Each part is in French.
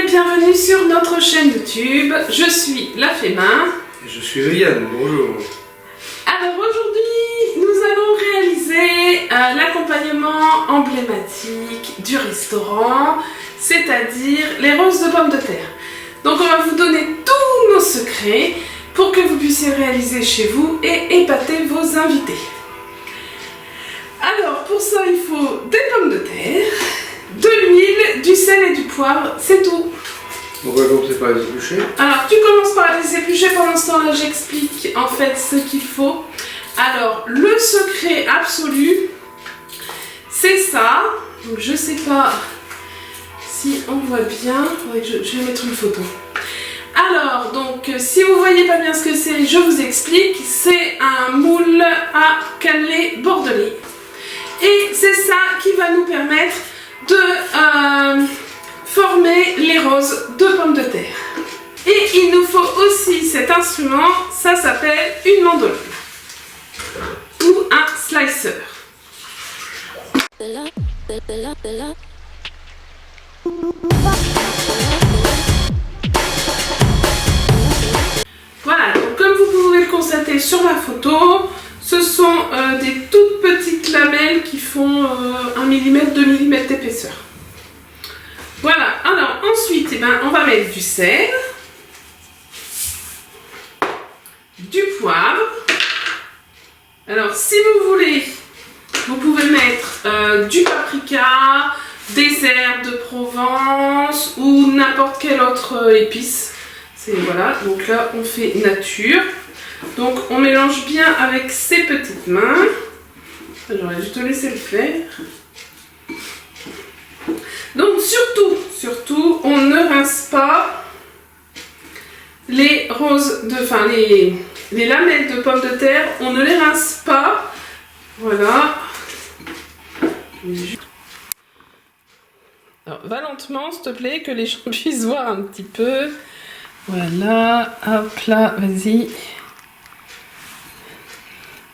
et bienvenue sur notre chaîne YouTube. Je suis La Fémin. Et je suis Yann, bonjour. Alors aujourd'hui, nous allons réaliser l'accompagnement emblématique du restaurant, c'est-à-dire les roses de pommes de terre. Donc on va vous donner tous nos secrets pour que vous puissiez réaliser chez vous et épater vos invités. Alors pour ça, il faut des pommes de terre, de l'huile, du sel et du poivre, c'est tout. On va commencer par les éplucher. Alors tu commences par les éplucher, pendant ce temps-là j'explique en fait ce qu'il faut. Alors le secret absolu, c'est ça. Donc je sais pas si on voit bien, je vais mettre une photo. Alors donc si vous voyez pas bien ce que c'est, je vous explique. C'est un moule à cannelé bordelais. Et c'est ça qui va nous permettre de former les roses de pommes de terre. Et il nous faut aussi cet instrument, ça s'appelle une mandoline ou un slicer. Voilà, donc comme vous pouvez le constater sur la photo, ce sont des toutes petites lamelles qui font 1 mm, 2 mm d'épaisseur. Voilà, alors ensuite, eh ben, on va mettre du sel, du poivre. Alors si vous voulez, vous pouvez mettre du paprika, des herbes de Provence ou n'importe quelle autre épice. Voilà, donc là on fait nature. Donc on mélange bien avec ses petites mains. J'aurais dû te laisser le faire. Donc surtout, on ne rince pas les roses les lamelles de pommes de terre, on ne les rince pas. Voilà. Alors, va lentement, s'il te plaît, que les gens puissent voir un petit peu. Voilà, hop là, vas-y.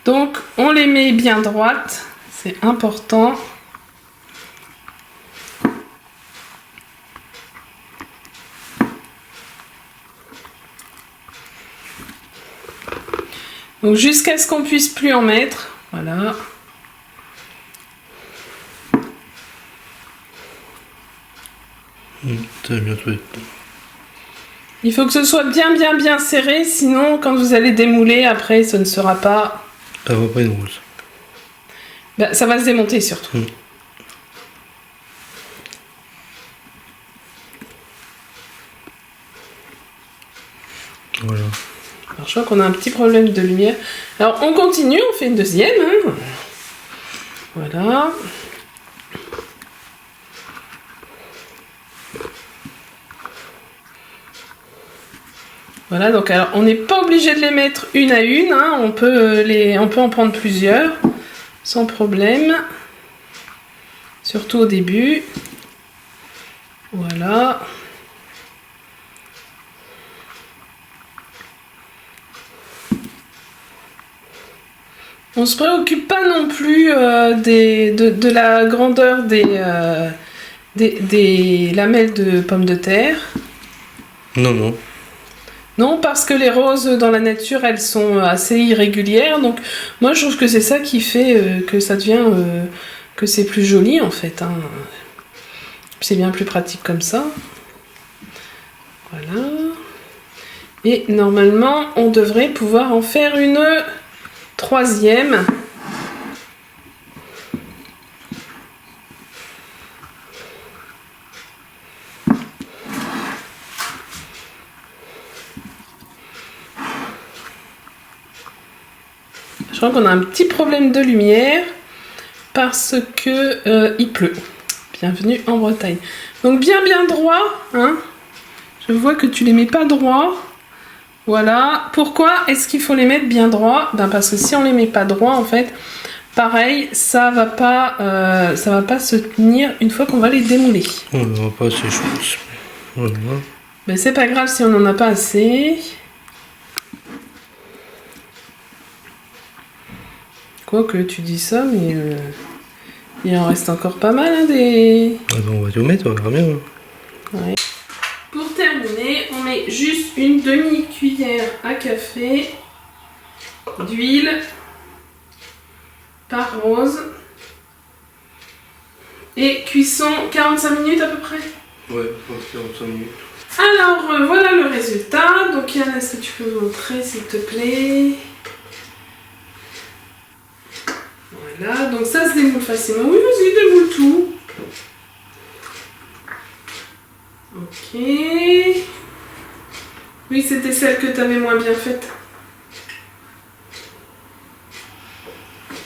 Donc, on les met bien droites, c'est important. Donc jusqu'à ce qu'on puisse plus en mettre, voilà. Il faut que ce soit bien serré, sinon quand vous allez démouler, après ce ne sera pas... Ça va pas une rose. Ben, ça va se démonter surtout. Voilà. Alors, je crois qu'on a un petit problème de lumière. Alors, on continue, on fait une deuxième. Hein. Voilà. Voilà, donc alors, on n'est pas obligé de les mettre une à une. Hein. On peut en prendre plusieurs, sans problème. Surtout au début. Voilà. On ne se préoccupe pas non plus de la grandeur des lamelles de pommes de terre. Non. Non, parce que les roses dans la nature, elles sont assez irrégulières. Donc moi, je trouve que c'est ça qui fait que ça devient... que c'est plus joli, en fait. Hein. C'est bien plus pratique comme ça. Voilà. Et normalement, on devrait pouvoir en faire une... troisième. Je crois qu'on a un petit problème de lumière parce que il pleut. Bienvenue en Bretagne. Donc bien droit, hein. Je vois que tu les mets pas droit. Voilà. Pourquoi est-ce qu'il faut les mettre bien droit? Ben parce que si on les met pas droit, en fait, pareil, ça va pas se tenir une fois qu'on va les démouler. On n'en a pas assez, je pense. Voilà. Ben c'est pas grave si on n'en a pas assez. Quoique tu dis ça, mais il en reste encore pas mal, hein, des... Ah ben on va tout mettre, on verra bien. Ouais. met juste une demi-cuillère à café d'huile par rose. Et cuisson 45 minutes à peu près. Ouais, 45 minutes. Alors voilà le résultat. Donc Yann, est-ce que tu peux me montrer s'il te plaît? Voilà, donc ça se démoule facilement. Oui, vas-y, démoule tout. Ok. Oui, c'était celle que tu avais moins bien faite.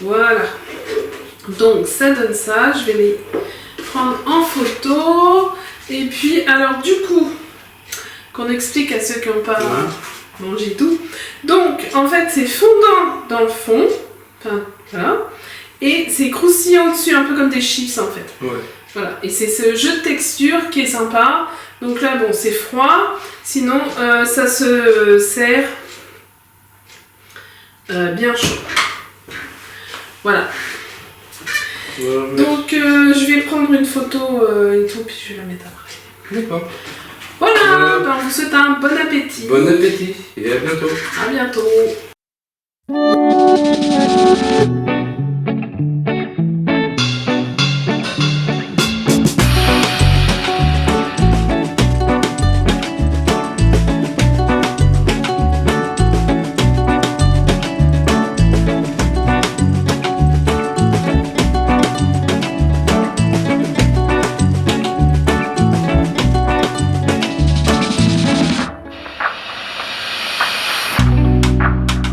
Voilà. Donc ça donne ça. Je vais les prendre en photo. Et puis, alors du coup, qu'on explique à ceux qui n'ont pas mangé tout. Donc, en fait, c'est fondant dans le fond. Enfin, voilà. Et c'est croustillant dessus, un peu comme des chips en fait. Ouais. Voilà. Et c'est ce jeu de texture qui est sympa. Donc là, bon, c'est froid. Sinon, ça se sert bien chaud. Voilà. Donc, je vais prendre une photo et tout, puis je vais la mettre après. D'accord. Voilà, ben, on vous souhaite un bon appétit. Bon appétit et à bientôt. À bientôt.